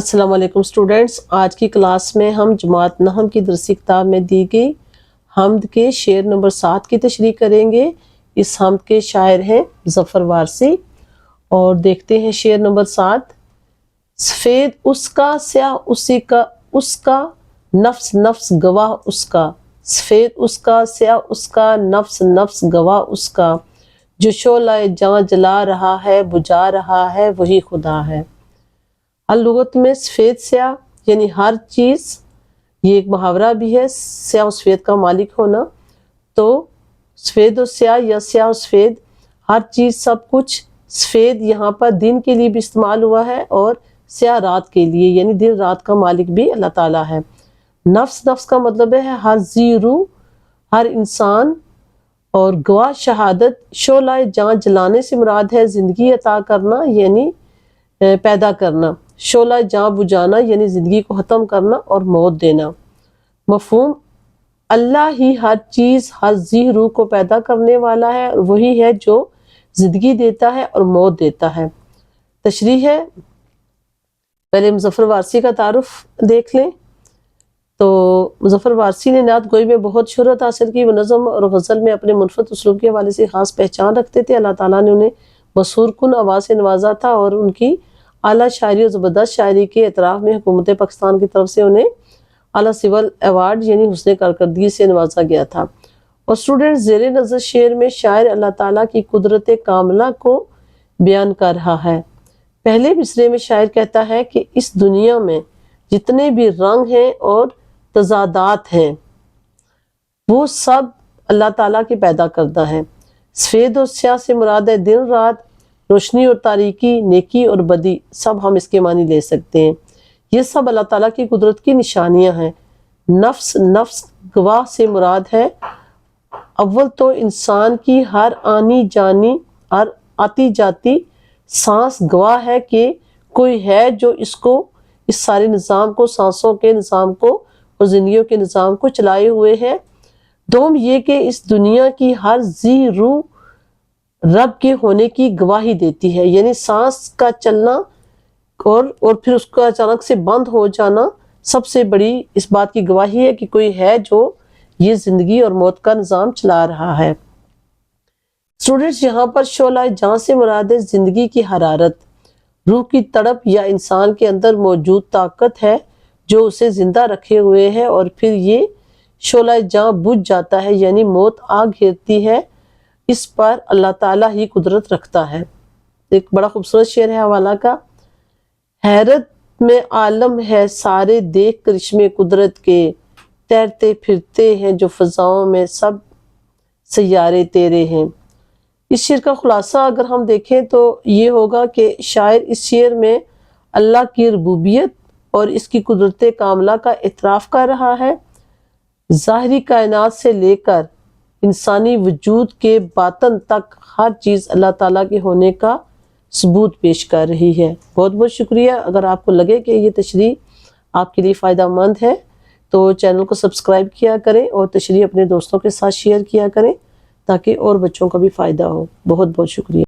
السلام علیکم اسٹوڈینٹس، آج کی کلاس میں ہم جماعت نحم کی درسی کتاب میں دی گئی حمد کے شعر نمبر 7 کی تشریح کریں گے۔ اس حمد کے شاعر ہیں ظفر وارثی، اور دیکھتے ہیں شعر نمبر 7۔ سفید اس کا سیاہ اسی کا، اس کا نفس نفس گواہ اس کا، سفید اس کا سیاہ اس کا، نفس نفس گواہ اس کا، جو شعلہ جاں جلا رہا ہے بجھا رہا ہے وہی خدا ہے۔ اللغت میں سفید سیاہ یعنی ہر چیز، یہ ایک محاورہ بھی ہے، سیاہ و سفید کا مالک ہونا، تو سفید و سیاہ یا سیاہ و سفید، ہر چیز سب کچھ۔ سفید یہاں پر دن کے لیے بھی استعمال ہوا ہے اور سیاہ رات کے لیے، یعنی دن رات کا مالک بھی اللہ تعالیٰ ہے۔ نفس نفس کا مطلب ہے ہر ذی روح، ہر انسان، اور گواہ شہادت، شعلہ جاں جلانے سے مراد ہے زندگی عطا کرنا یعنی پیدا کرنا، شعلہ جاں بجھانا یعنی زندگی کو ختم کرنا اور موت دینا۔ مفہوم: اللہ ہی ہر چیز، ہر ذی روح کو پیدا کرنے والا ہے، اور وہی ہے جو زندگی دیتا ہے اور موت دیتا ہے۔ تشریح ہے، پہلے مظفر وارثی کا تعارف دیکھ لیں۔ تو مظفر وارثی نے نعت گوئی میں بہت شہرت حاصل کی، وہ نظم اور غزل میں اپنے منفرد اسلوب کے حوالے سے خاص پہچان رکھتے تھے۔ اللہ تعالیٰ نے انہیں مسحور کن آواز سے نوازا تھا، اور ان کی اعلیٰ شاعری اور زبردست شاعری کے اعتراف میں حکومت پاکستان کی طرف سے انہیں اعلیٰ سول ایوارڈ یعنی حسن کارکردگی سے نوازا گیا تھا۔ اور اسٹوڈنٹ، زیر نظر شعر میں شاعر اللہ تعالیٰ کی قدرت کاملہ کو بیان کر رہا ہے۔ پہلے مصرعے میں شاعر کہتا ہے کہ اس دنیا میں جتنے بھی رنگ ہیں اور تضادات ہیں وہ سب اللہ تعالیٰ کے پیدا کردہ ہیں۔ سفید اور سیاہ سے مراد ہے دن رات، روشنی اور تاریکی، نیکی اور بدی، سب ہم اس کے معنی لے سکتے ہیں۔ یہ سب اللہ تعالیٰ کی قدرت کی نشانیاں ہیں۔ نفس نفس گواہ سے مراد ہے اول تو انسان کی ہر آنی جانی، ہر آتی جاتی سانس گواہ ہے کہ کوئی ہے جو اس سارے نظام کو، سانسوں کے نظام کو اور زندگیوں کے نظام کو چلائے ہوئے ہے۔ دوم یہ کہ اس دنیا کی ہر ذی روح رب کے ہونے کی گواہی دیتی ہے، یعنی سانس کا چلنا اور پھر اس کا اچانک سے بند ہو جانا سب سے بڑی اس بات کی گواہی ہے کہ کوئی ہے جو یہ زندگی اور موت کا نظام چلا رہا ہے۔ اسٹوڈنٹس، یہاں پر شعلہ جاں سے مراد ہے زندگی کی حرارت، روح کی تڑپ یا انسان کے اندر موجود طاقت ہے جو اسے زندہ رکھے ہوئے ہے، اور پھر یہ شعلہ جاں بجھ جاتا ہے یعنی موت آ گھیرتی ہے۔ اس پر اللہ تعالیٰ ہی قدرت رکھتا ہے۔ ایک بڑا خوبصورت شعر ہے حوالہ کا: حیرت میں عالم ہے سارے دیکھ کرشمے قدرت کے، تیرتے پھرتے ہیں جو فضاؤں میں سب سیارے تیرے ہیں۔ اس شعر کا خلاصہ اگر ہم دیکھیں تو یہ ہوگا کہ شاعر اس شعر میں اللہ کی ربوبیت اور اس کی قدرت کاملہ کا اعتراف کر رہا ہے۔ ظاہری کائنات سے لے کر انسانی وجود کے باطن تک ہر چیز اللہ تعالیٰ کے ہونے کا ثبوت پیش کر رہی ہے۔ بہت بہت شکریہ۔ اگر آپ کو لگے کہ یہ تشریح آپ کے لیے فائدہ مند ہے تو چینل کو سبسکرائب کیا کریں اور تشریح اپنے دوستوں کے ساتھ شیئر کیا کریں تاکہ اور بچوں کا بھی فائدہ ہو۔ بہت بہت شکریہ۔